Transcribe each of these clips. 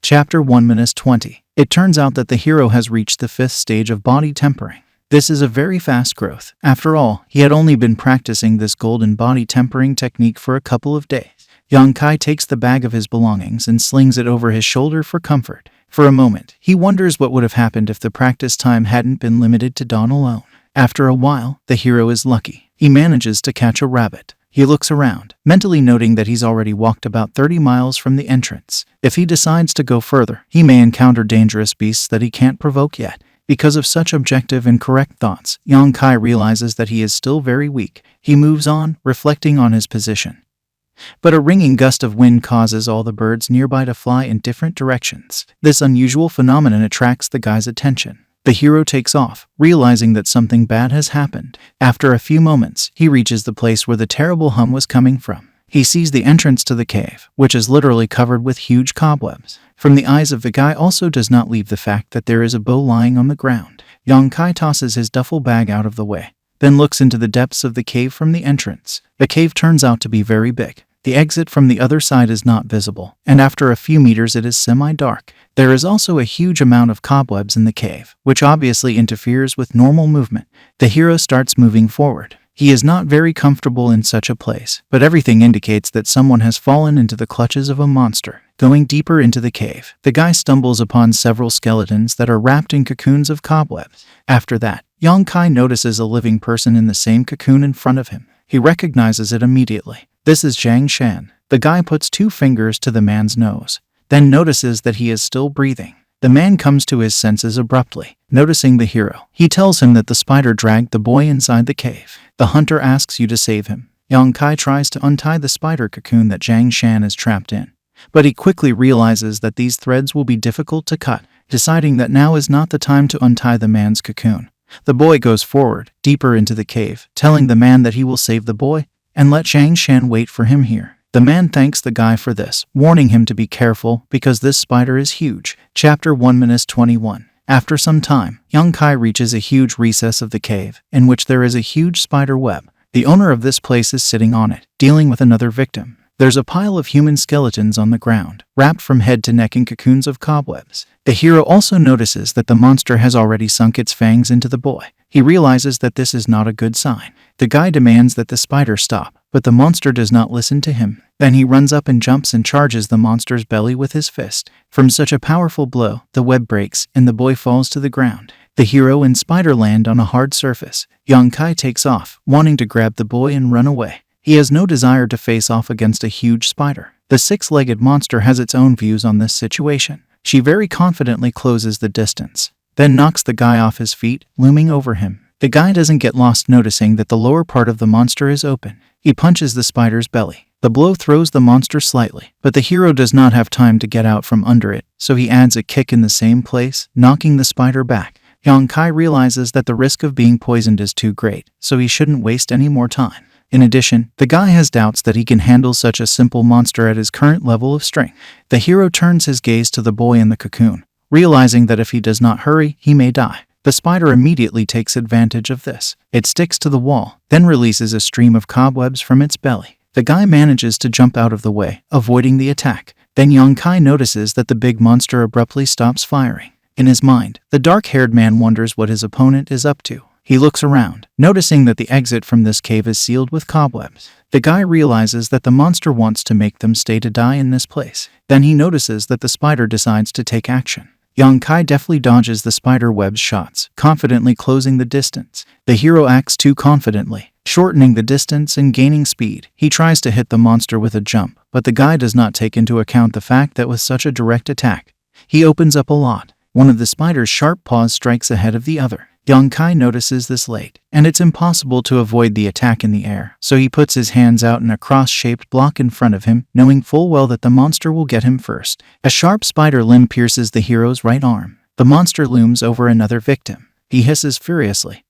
Chapter 1-20. It turns out that the hero has reached the 5th stage of body tempering. This is a very fast growth. After all, he had only been practicing this golden body tempering technique for a couple of days. Yongkai takes the bag of his belongings and slings it over his shoulder for comfort. For a moment, he wonders what would have happened if the practice time hadn't been limited to Dawn alone. After a while, the hero is lucky. He manages to catch a rabbit. He looks around, mentally noting that he's already walked about 30 miles from the entrance. If he decides to go further, he may encounter dangerous beasts that he can't provoke yet. Because of such objective and correct thoughts, Yongkai realizes that he is still very weak. He moves on, reflecting on his position. But a ringing gust of wind causes all the birds nearby to fly in different directions. This unusual phenomenon attracts the guy's attention. The hero takes off, realizing that something bad has happened. After a few moments, he reaches the place where the terrible hum was coming from. He sees the entrance to the cave, which is literally covered with huge cobwebs. From the eyes of the guy also does not leave the fact that there is a bow lying on the ground. Yongkai tosses his duffel bag out of the way, then looks into the depths of the cave from the entrance. The cave turns out to be very big. The exit from the other side is not visible, and after a few meters it is semi-dark. There is also a huge amount of cobwebs in the cave, which obviously interferes with normal movement. The hero starts moving forward. He is not very comfortable in such a place, but everything indicates that someone has fallen into the clutches of a monster. Going deeper into the cave, the guy stumbles upon several skeletons that are wrapped in cocoons of cobwebs. After that, Yongkai notices a living person in the same cocoon in front of him. He recognizes it immediately. This is Zhang Shan. The guy puts 2 fingers to the man's nose, then notices that he is still breathing. The man comes to his senses abruptly, noticing the hero. He tells him that the spider dragged the boy inside the cave. The hunter asks you to save him. Yongkai tries to untie the spider cocoon that Zhang Shan is trapped in, but he quickly realizes that these threads will be difficult to cut, deciding that now is not the time to untie the man's cocoon. The boy goes forward, deeper into the cave, telling the man that he will save the boy and let Zhang Shan wait for him here. The man thanks the guy for this, warning him to be careful because this spider is huge. Chapter 1-21. After some time, Yongkai reaches a huge recess of the cave, in which there is a huge spider web. The owner of this place is sitting on it, dealing with another victim. There's a pile of human skeletons on the ground, wrapped from head to neck in cocoons of cobwebs. The hero also notices that the monster has already sunk its fangs into the boy. He realizes that this is not a good sign. The guy demands that the spider stop, but the monster does not listen to him. Then he runs up and jumps and charges the monster's belly with his fist. From such a powerful blow, the web breaks and the boy falls to the ground. The hero and spider land on a hard surface. Yongkai takes off, wanting to grab the boy and run away. He has no desire to face off against a huge spider. The 6-legged monster has its own views on this situation. She very confidently closes the distance, then knocks the guy off his feet, looming over him. The guy doesn't get lost noticing that the lower part of the monster is open. He punches the spider's belly. The blow throws the monster slightly, but the hero does not have time to get out from under it, so he adds a kick in the same place, knocking the spider back. Yongkai realizes that the risk of being poisoned is too great, so he shouldn't waste any more time. In addition, the guy has doubts that he can handle such a simple monster at his current level of strength. The hero turns his gaze to the boy in the cocoon, realizing that if he does not hurry, he may die. The spider immediately takes advantage of this. It sticks to the wall, then releases a stream of cobwebs from its belly. The guy manages to jump out of the way, avoiding the attack. Then Yongkai notices that the big monster abruptly stops firing. In his mind, the dark-haired man wonders what his opponent is up to. He looks around, noticing that the exit from this cave is sealed with cobwebs. The guy realizes that the monster wants to make them stay to die in this place. Then he notices that the spider decides to take action. Yongkai deftly dodges the spider web's shots, confidently closing the distance. The hero acts too confidently, shortening the distance and gaining speed. He tries to hit the monster with a jump, but the guy does not take into account the fact that with such a direct attack, he opens up a lot. One of the spider's sharp paws strikes ahead of the other. Yongkai notices this late, and it's impossible to avoid the attack in the air, so he puts his hands out in a cross-shaped block in front of him, knowing full well that the monster will get him first. A sharp spider limb pierces the hero's right arm. The monster looms over another victim. He hisses furiously,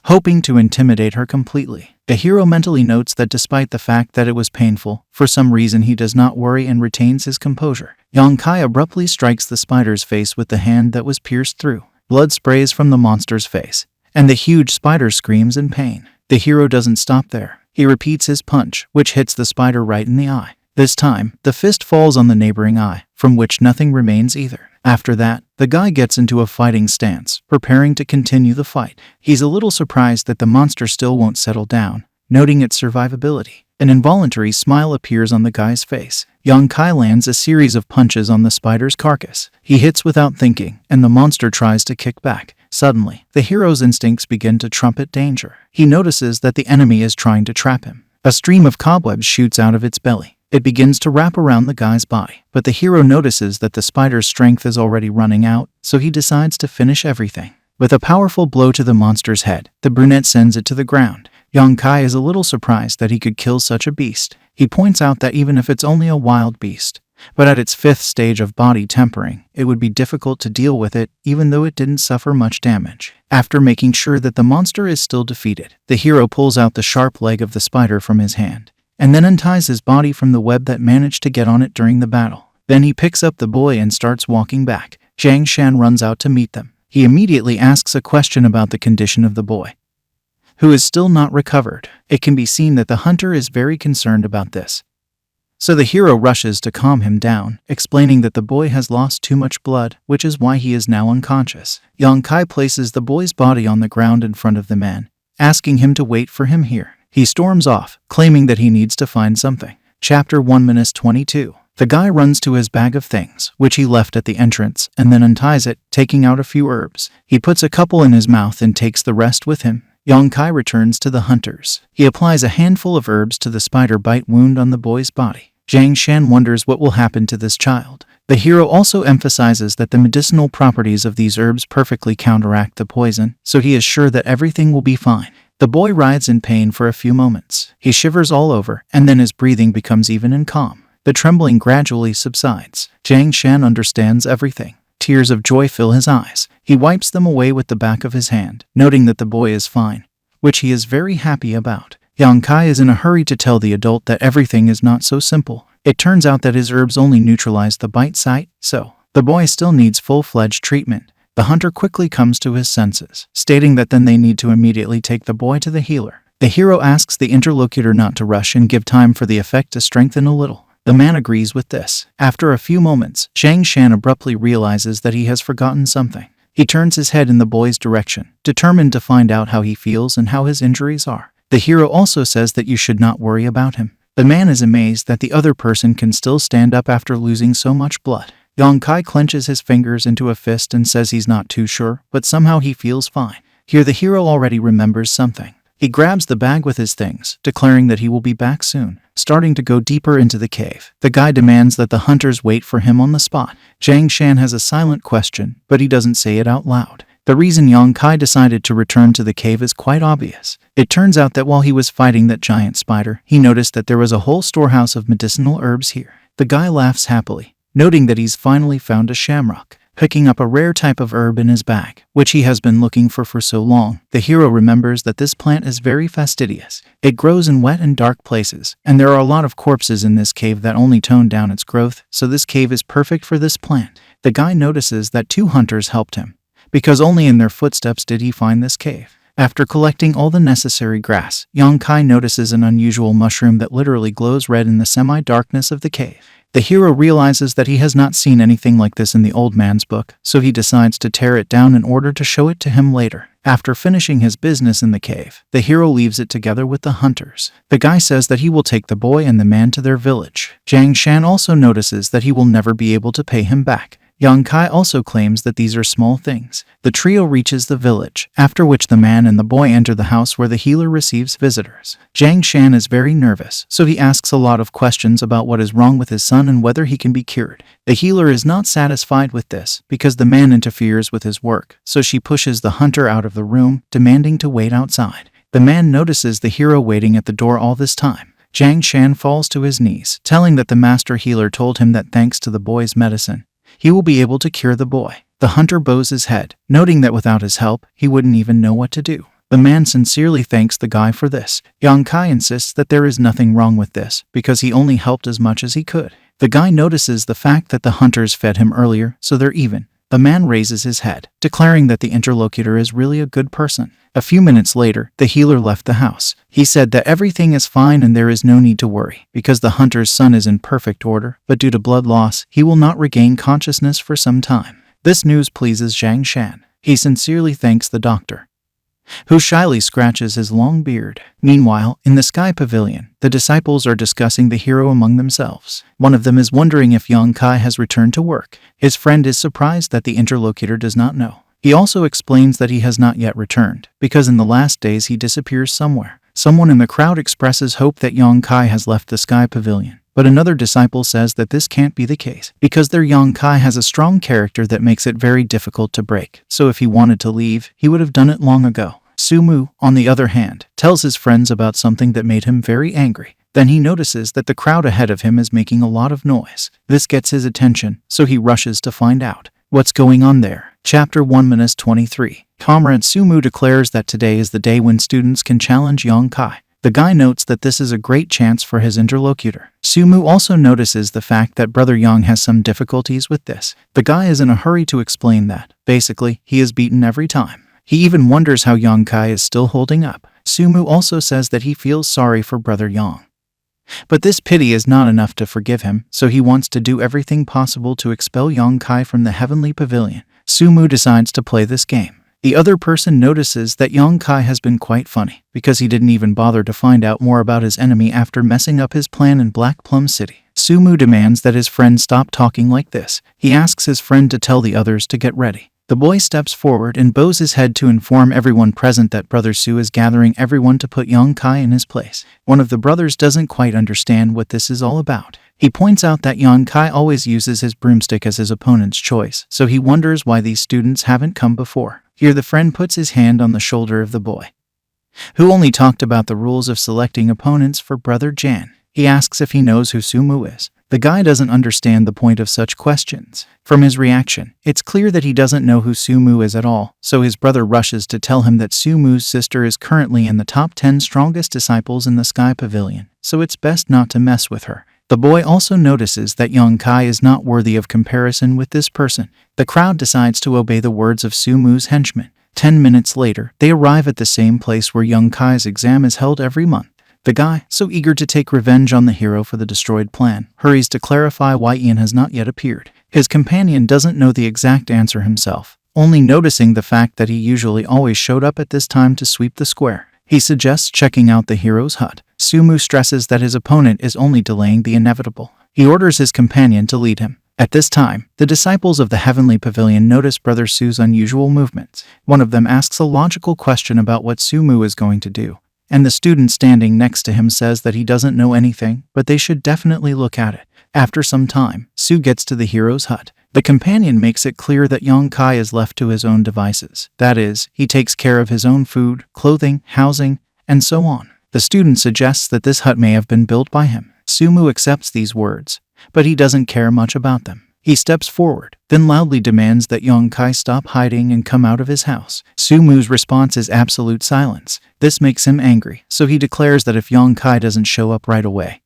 hoping to intimidate her completely. The hero mentally notes that despite the fact that it was painful, for some reason he does not worry and retains his composure. Yongkai abruptly strikes the spider's face with the hand that was pierced through. Blood sprays from the monster's face, and the huge spider screams in pain. The hero doesn't stop there. He repeats his punch, which hits the spider right in the eye. This time, the fist falls on the neighboring eye, from which nothing remains either. After that, the guy gets into a fighting stance, preparing to continue the fight. He's a little surprised that the monster still won't settle down, noting its survivability. An involuntary smile appears on the guy's face. Young Kai lands a series of punches on the spider's carcass. He hits without thinking, and the monster tries to kick back. Suddenly, the hero's instincts begin to trumpet danger. He notices that the enemy is trying to trap him. A stream of cobwebs shoots out of its belly. It begins to wrap around the guy's body, but the hero notices that the spider's strength is already running out, so he decides to finish everything. With a powerful blow to the monster's head, the brunette sends it to the ground. Young Kai is a little surprised that he could kill such a beast. He points out that even if it's only a wild beast, but at its 5th stage of body tempering, it would be difficult to deal with it even though it didn't suffer much damage. After making sure that the monster is still defeated, the hero pulls out the sharp leg of the spider from his hand, and then unties his body from the web that managed to get on it during the battle. Then he picks up the boy and starts walking back. Zhang Shan runs out to meet them. He immediately asks a question about the condition of the boy, who is still not recovered. It can be seen that the hunter is very concerned about this. So the hero rushes to calm him down, explaining that the boy has lost too much blood, which is why he is now unconscious. Yang Kai places the boy's body on the ground in front of the man, asking him to wait for him here. He storms off, claiming that he needs to find something. Chapter 1-22. The guy runs to his bag of things, which he left at the entrance, and then unties it, taking out a few herbs. He puts a couple in his mouth and takes the rest with him. Yang Kai returns to the hunters. He applies a handful of herbs to the spider bite wound on the boy's body. Zhang Shan wonders what will happen to this child. The hero also emphasizes that the medicinal properties of these herbs perfectly counteract the poison, so he is sure that everything will be fine. The boy writhes in pain for a few moments. He shivers all over, and then his breathing becomes even and calm. The trembling gradually subsides. Zhang Shan understands everything. Tears of joy fill his eyes. He wipes them away with the back of his hand, noting that the boy is fine, which he is very happy about. Yang Kai is in a hurry to tell the adult that everything is not so simple. It turns out that his herbs only neutralize the bite site, so the boy still needs full-fledged treatment. The hunter quickly comes to his senses, stating that then they need to immediately take the boy to the healer. The hero asks the interlocutor not to rush and give time for the effect to strengthen a little. The man agrees with this. After a few moments, Zhang Shan abruptly realizes that he has forgotten something. He turns his head in the boy's direction, determined to find out how he feels and how his injuries are. The hero also says that you should not worry about him. The man is amazed that the other person can still stand up after losing so much blood. Yang Kai clenches his fingers into a fist and says he's not too sure, but somehow he feels fine. Here the hero already remembers something. He grabs the bag with his things, declaring that he will be back soon. Starting to go deeper into the cave, the guy demands that the hunters wait for him on the spot. Zhang Shan has a silent question, but he doesn't say it out loud. The reason Yang Kai decided to return to the cave is quite obvious. It turns out that while he was fighting that giant spider, he noticed that there was a whole storehouse of medicinal herbs here. The guy laughs happily, noting that he's finally found a shamrock. Picking up a rare type of herb in his bag, which he has been looking for so long, the hero remembers that this plant is very fastidious. It grows in wet and dark places, and there are a lot of corpses in this cave that only tone down its growth, so this cave is perfect for this plant. The guy notices that 2 hunters helped him, because only in their footsteps did he find this cave. After collecting all the necessary grass, Yang Kai notices an unusual mushroom that literally glows red in the semi-darkness of the cave. The hero realizes that he has not seen anything like this in the old man's book, so he decides to tear it down in order to show it to him later. After finishing his business in the cave, the hero leaves it together with the hunters. The guy says that he will take the boy and the man to their village. Zhang Shan also notices that he will never be able to pay him back. Yang Kai also claims that these are small things. The trio reaches the village, after which the man and the boy enter the house where the healer receives visitors. Zhang Shan is very nervous, so he asks a lot of questions about what is wrong with his son and whether he can be cured. The healer is not satisfied with this, because the man interferes with his work, so she pushes the hunter out of the room, demanding to wait outside. The man notices the hero waiting at the door all this time. Zhang Shan falls to his knees, telling that the master healer told him that thanks to the boy's medicine, he will be able to cure the boy. The hunter bows his head, noting that without his help, he wouldn't even know what to do. The man sincerely thanks the guy for this. Yang Kai insists that there is nothing wrong with this, because he only helped as much as he could. The guy notices the fact that the hunters fed him earlier, so they're even, The man raises his head, declaring that the interlocutor is really a good person. A few minutes later, the healer left the house. He said that everything is fine and there is no need to worry, because the hunter's son is in perfect order, but due to blood loss, he will not regain consciousness for some time. This news pleases Zhang Shan. He sincerely thanks the doctor, who shyly scratches his long beard. Meanwhile, in the Sky Pavilion, the disciples are discussing the hero among themselves. One of them is wondering if Yang Kai has returned to work. His friend is surprised that the interlocutor does not know. He also explains that he has not yet returned, because in the last days he disappears somewhere. Someone in the crowd expresses hope that Yang Kai has left the Sky Pavilion, but another disciple says that this can't be the case, because their Yang Kai has a strong character that makes it very difficult to break, so if he wanted to leave, he would have done it long ago. Sumu, on the other hand, tells his friends about something that made him very angry. Then he notices that the crowd ahead of him is making a lot of noise. This gets his attention, so he rushes to find out what's going on there. Chapter 1-23. Comrade Sumu declares that today is the day when students can challenge Yang Kai. The guy notes that this is a great chance for his interlocutor. Sumu also notices the fact that Brother Yang has some difficulties with this. The guy is in a hurry to explain that, basically, he is beaten every time. He even wonders how Yang Kai is still holding up. Sumu also says that he feels sorry for Brother Yang, but this pity is not enough to forgive him, so he wants to do everything possible to expel Yang Kai from the Heavenly Pavilion. Sumu decides to play this game. The other person notices that Yang Kai has been quite funny, because he didn't even bother to find out more about his enemy after messing up his plan in Black Plum City. Sumu demands that his friend stop talking like this. He asks his friend to tell the others to get ready. The boy steps forward and bows his head to inform everyone present that Brother Su is gathering everyone to put Yang Kai in his place. One of the brothers doesn't quite understand what this is all about. He points out that Yang Kai always uses his broomstick as his opponent's choice, so he wonders why these students haven't come before. Here the friend puts his hand on the shoulder of the boy, who only talked about the rules of selecting opponents for Brother Jan. He asks if he knows who Sumu is. The guy doesn't understand the point of such questions. From his reaction, it's clear that he doesn't know who Sumu is at all, so his brother rushes to tell him that Sumu's sister is currently in the top 10 strongest disciples in the Sky Pavilion, so it's best not to mess with her. The boy also notices that Yang Kai is not worthy of comparison with this person. The crowd decides to obey the words of Sumu's henchmen. 10 minutes later, they arrive at the same place where Yang Kai's exam is held every month. The guy, so eager to take revenge on the hero for the destroyed plan, hurries to clarify why Ian has not yet appeared. His companion doesn't know the exact answer himself, only noticing the fact that he usually always showed up at this time to sweep the square. He suggests checking out the hero's hut. Sumu stresses that his opponent is only delaying the inevitable. He orders his companion to lead him. At this time, the disciples of the Heavenly Pavilion notice Brother Su's unusual movements. One of them asks a logical question about what Sumu is going to do, and the student standing next to him says that he doesn't know anything, but they should definitely look at it. After some time, Su gets to the hero's hut. The companion makes it clear that Yang Kai is left to his own devices. That is, he takes care of his own food, clothing, housing, and so on. The student suggests that this hut may have been built by him. Sumu accepts these words, but he doesn't care much about them. He steps forward, then loudly demands that Yang Kai stop hiding and come out of his house. Sumu's response is absolute silence. This makes him angry, so he declares that if Yang Kai doesn't show up right away,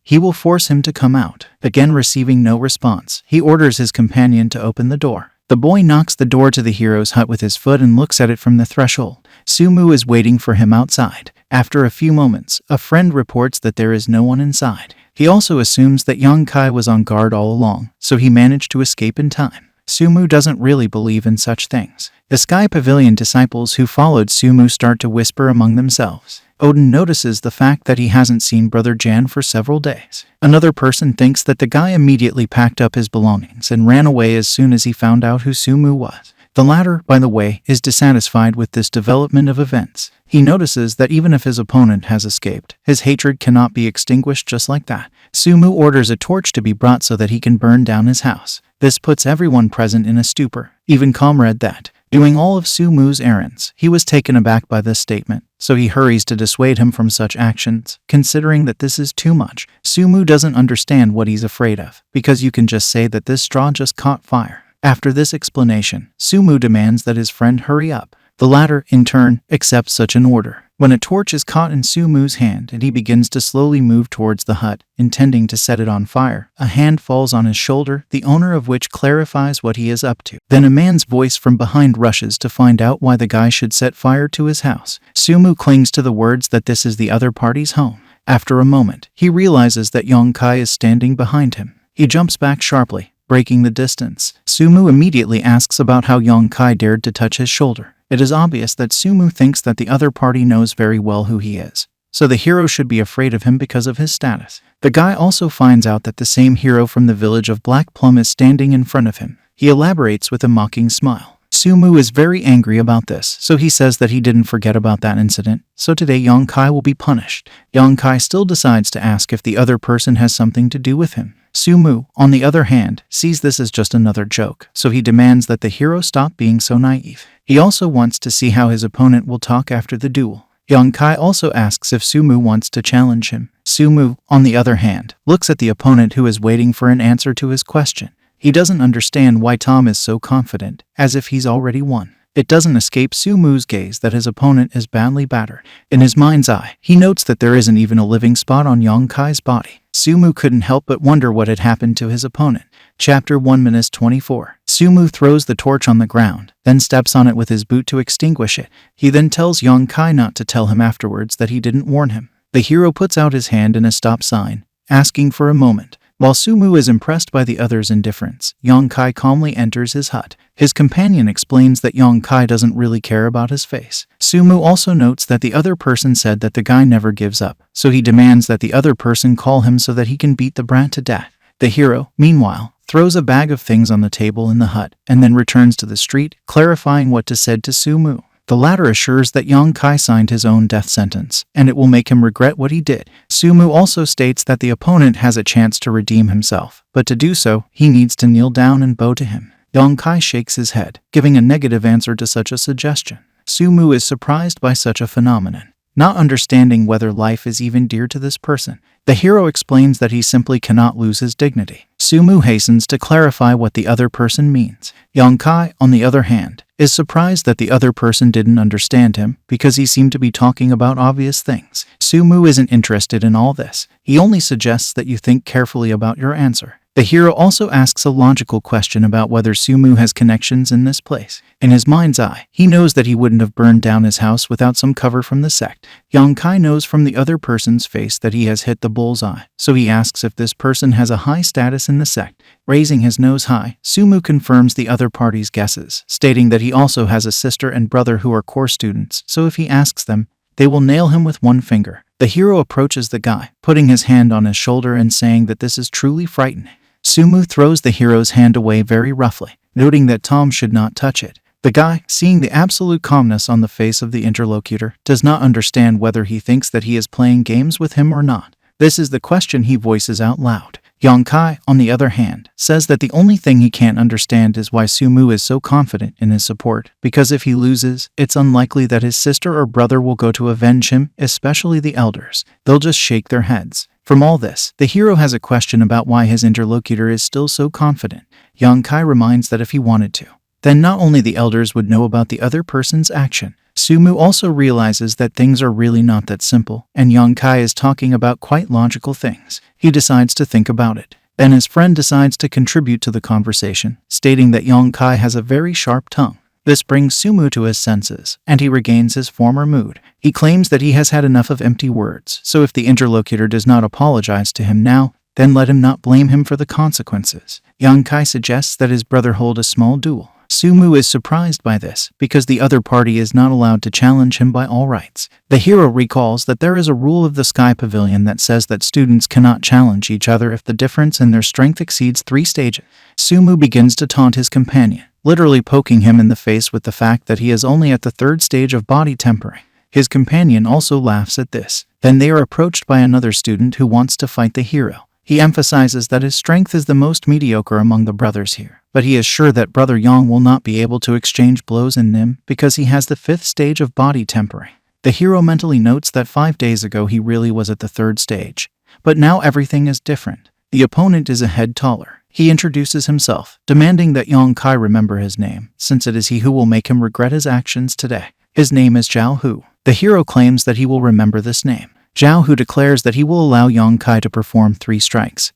he will force him to come out. Again receiving no response, he orders his companion to open the door. The boy knocks the door to the hero's hut with his foot and looks at it from the threshold. Sumu is waiting for him outside. After a few moments, a friend reports that there is no one inside. He also assumes that Yang Kai was on guard all along, so he managed to escape in time. Sumu doesn't really believe in such things. The Sky Pavilion disciples who followed Sumu start to whisper among themselves. Odin notices the fact that he hasn't seen Brother Jan for several days. Another person thinks that the guy immediately packed up his belongings and ran away as soon as he found out who Sumu was. The latter, by the way, is dissatisfied with this development of events. He notices that even if his opponent has escaped, his hatred cannot be extinguished just like that. Sumu orders a torch to be brought so that he can burn down his house. This puts everyone present in a stupor, even Comrade that, doing all of Sumu's errands. He was taken aback by this statement, so he hurries to dissuade him from such actions, considering that this is too much. Sumu doesn't understand what he's afraid of, because you can just say that this straw just caught fire. After this explanation, Sumu demands that his friend hurry up. The latter, in turn, accepts such an order. When a torch is caught in Sumu's hand and he begins to slowly move towards the hut, intending to set it on fire, a hand falls on his shoulder, the owner of which clarifies what he is up to. Then a man's voice from behind rushes to find out why the guy should set fire to his house. Sumu clings to the words that this is the other party's home. After a moment, he realizes that Yongkai is standing behind him. He jumps back sharply, breaking the distance. Sumu immediately asks about how Yongkai dared to touch his shoulder. It is obvious that Sumu thinks that the other party knows very well who he is, so the hero should be afraid of him because of his status. The guy also finds out that the same hero from the village of Black Plum is standing in front of him. He elaborates with a mocking smile. Sumu is very angry about this, so he says that he didn't forget about that incident, so today Yongkai will be punished. Yongkai still decides to ask if the other person has something to do with him. Sumu, on the other hand, sees this as just another joke, so he demands that the hero stop being so naive. He also wants to see how his opponent will talk after the duel. Yongkai also asks if Sumu wants to challenge him. Sumu, on the other hand, looks at the opponent who is waiting for an answer to his question. He doesn't understand why Tom is so confident, as if he's already won. It doesn't escape Sumu's gaze that his opponent is badly battered. In his mind's eye, he notes that there isn't even a living spot on Yongkai's body. Sumu couldn't help but wonder what had happened to his opponent. Chapter 1:24. Sumu throws the torch on the ground, then steps on it with his boot to extinguish it. He then tells Yongkai not to tell him afterwards that he didn't warn him. The hero puts out his hand in a stop sign, asking for a moment. While Sumu is impressed by the other's indifference, Yongkai calmly enters his hut. His companion explains that Yongkai doesn't really care about his face. Sumu also notes that the other person said that the guy never gives up, so he demands that the other person call him so that he can beat the brat to death. The hero, meanwhile, throws a bag of things on the table in the hut, and then returns to the street, clarifying what to said to Sumu. The latter assures that Yongkai signed his own death sentence, and it will make him regret what he did. Sumu also states that the opponent has a chance to redeem himself, but to do so, he needs to kneel down and bow to him. Yongkai shakes his head, giving a negative answer to such a suggestion. Sumu is surprised by such a phenomenon, not understanding whether life is even dear to this person. The hero explains that he simply cannot lose his dignity. Sumu hastens to clarify what the other person means. Yongkai, on the other hand, is surprised that the other person didn't understand him because he seemed to be talking about obvious things. Sumu isn't interested in all this. He only suggests that you think carefully about your answer. The hero also asks a logical question about whether Sumu has connections in this place. In his mind's eye, he knows that he wouldn't have burned down his house without some cover from the sect. Yongkai knows from the other person's face that he has hit the bull's eye, so he asks if this person has a high status in the sect. Raising his nose high, Sumu confirms the other party's guesses, stating that he also has a sister and brother who are core students, so if he asks them, they will nail him with one finger. The hero approaches the guy, putting his hand on his shoulder and saying that this is truly frightening. Sumu throws the hero's hand away very roughly, noting that Tom should not touch it. The guy, seeing the absolute calmness on the face of the interlocutor, does not understand whether he thinks that he is playing games with him or not. This is the question he voices out loud. Yongkai, on the other hand, says that the only thing he can't understand is why Sumu is so confident in his support, because if he loses, it's unlikely that his sister or brother will go to avenge him, especially the elders. They'll just shake their heads. From all this, the hero has a question about why his interlocutor is still so confident. Yongkai reminds that if he wanted to, then not only the elders would know about the other person's action. Sumu also realizes that things are really not that simple, and Yongkai is talking about quite logical things. He decides to think about it. Then his friend decides to contribute to the conversation, stating that Yongkai has a very sharp tongue. This brings Sumu to his senses, and he regains his former mood. He claims that he has had enough of empty words, so if the interlocutor does not apologize to him now, then let him not blame him for the consequences. Yongkai suggests that his brother hold a small duel. Sumu is surprised by this, because the other party is not allowed to challenge him by all rights. The hero recalls that there is a rule of the Sky Pavilion that says that students cannot challenge each other if the difference in their strength exceeds 3 stages. Sumu begins to taunt his companion, literally poking him in the face with the fact that he is only at the 3rd stage of body tempering. His companion also laughs at this. Then they are approached by another student who wants to fight the hero. He emphasizes that his strength is the most mediocre among the brothers here, but he is sure that Brother Yang will not be able to exchange blows in Nim because he has the 5th stage of body tempering. The hero mentally notes that 5 days ago he really was at the 3rd stage, but now everything is different. The opponent is a head taller. He introduces himself, demanding that Yang Kai remember his name, since it is he who will make him regret his actions today. His name is Zhao Hu. The hero claims that he will remember this name. Zhao Hu declares that he will allow Yang Kai to perform 3 strikes,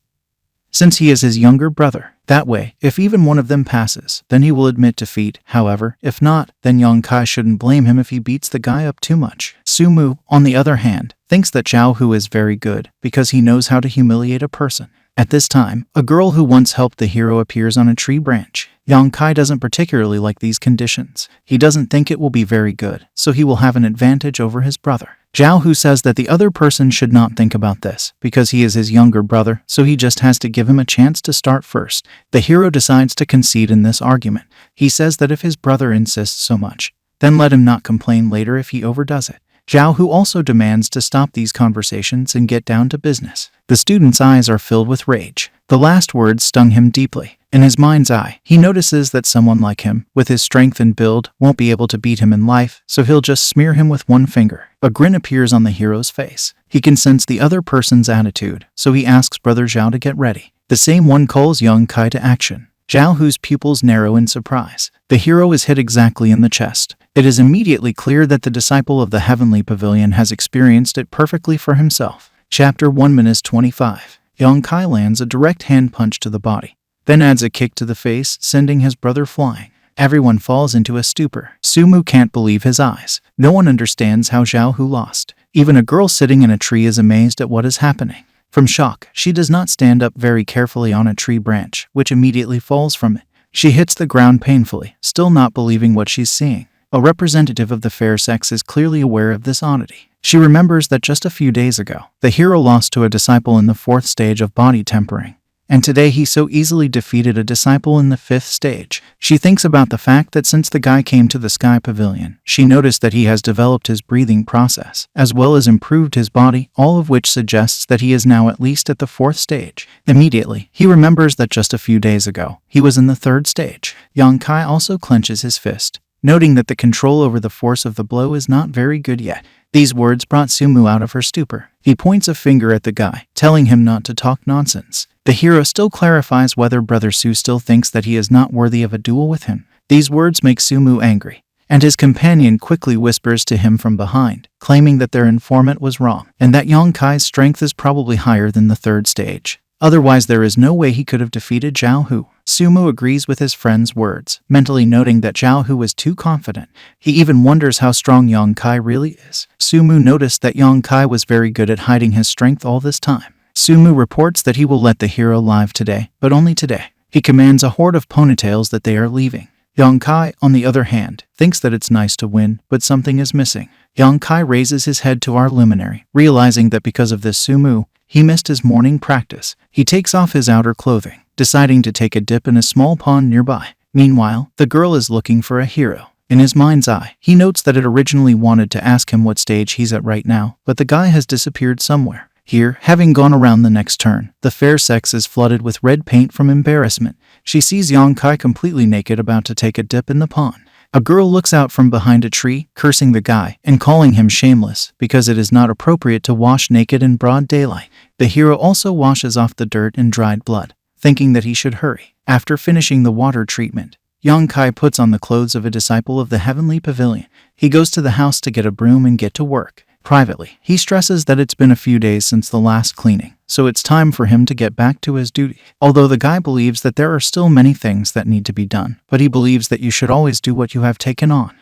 since he is his younger brother. That way, if even one of them passes, then he will admit defeat. However, if not, then Yang Kai shouldn't blame him if he beats the guy up too much. Sumu, on the other hand, thinks that Zhao Hu is very good because he knows how to humiliate a person. At this time, a girl who once helped the hero appears on a tree branch. Yang Kai doesn't particularly like these conditions. He doesn't think it will be very good, so he will have an advantage over his brother. Zhao Hu says that the other person should not think about this, because he is his younger brother, so he just has to give him a chance to start first. The hero decides to concede in this argument. He says that if his brother insists so much, then let him not complain later if he overdoes it. Zhao Hu also demands to stop these conversations and get down to business. The student's eyes are filled with rage. The last words stung him deeply. In his mind's eye, he notices that someone like him, with his strength and build, won't be able to beat him in life, so he'll just smear him with one finger. A grin appears on the hero's face. He can sense the other person's attitude, so he asks Brother Zhao to get ready. The same one calls Yang Kai to action. Zhao Hu's pupils narrow in surprise. The hero is hit exactly in the chest. It is immediately clear that the disciple of the Heavenly Pavilion has experienced it perfectly for himself. Chapter 1:25. Yang Kai lands a direct hand punch to the body, then adds a kick to the face, sending his brother flying. Everyone falls into a stupor. Sumu can't believe his eyes. No one understands how Zhao Hu lost. Even a girl sitting in a tree is amazed at what is happening. From shock, she does not stand up very carefully on a tree branch, which immediately falls from it. She hits the ground painfully, still not believing what she's seeing. A representative of the fair sex is clearly aware of this oddity. She remembers that just a few days ago, the hero lost to a disciple in the 4th stage of body tempering, and today he so easily defeated a disciple in the 5th stage. She thinks about the fact that since the guy came to the Sky Pavilion, she noticed that he has developed his breathing process, as well as improved his body, all of which suggests that he is now at least at the 4th stage. Immediately, he remembers that just a few days ago, he was in the 3rd stage. Yang Kai also clenches his fist, noting that the control over the force of the blow is not very good yet. These words brought Sumu out of her stupor. He points a finger at the guy, telling him not to talk nonsense. The hero still clarifies whether Brother Su still thinks that he is not worthy of a duel with him. These words make Sumu angry, and his companion quickly whispers to him from behind, claiming that their informant was wrong, and that Yang Kai's strength is probably higher than the 3rd stage. Otherwise, there is no way he could have defeated Zhao Hu. Sumu agrees with his friend's words, mentally noting that Zhao Hu was too confident. He even wonders how strong Yang Kai really is. Sumu noticed that Yang Kai was very good at hiding his strength all this time. Sumu reports that he will let the hero live today, but only today. He commands a horde of ponytails that they are leaving. Yang Kai, on the other hand, thinks that it's nice to win, but something is missing. Yang Kai raises his head to our luminary, realizing that because of this Sumu, he missed his morning practice. He takes off his outer clothing, deciding to take a dip in a small pond nearby. Meanwhile, the girl is looking for a hero. In his mind's eye, he notes that it originally wanted to ask him what stage he's at right now, but the guy has disappeared somewhere. Here, having gone around the next turn, the fair sex is flooded with red paint from embarrassment. She sees Yang Kai completely naked about to take a dip in the pond. A girl looks out from behind a tree, cursing the guy and calling him shameless because it is not appropriate to wash naked in broad daylight. The hero also washes off the dirt and dried blood, thinking that he should hurry. After finishing the water treatment, Yang Kai puts on the clothes of a disciple of the Heavenly Pavilion. He goes to the house to get a broom and get to work. Privately, he stresses that it's been a few days since the last cleaning, so it's time for him to get back to his duty. Although the guy believes that there are still many things that need to be done, but he believes that you should always do what you have taken on.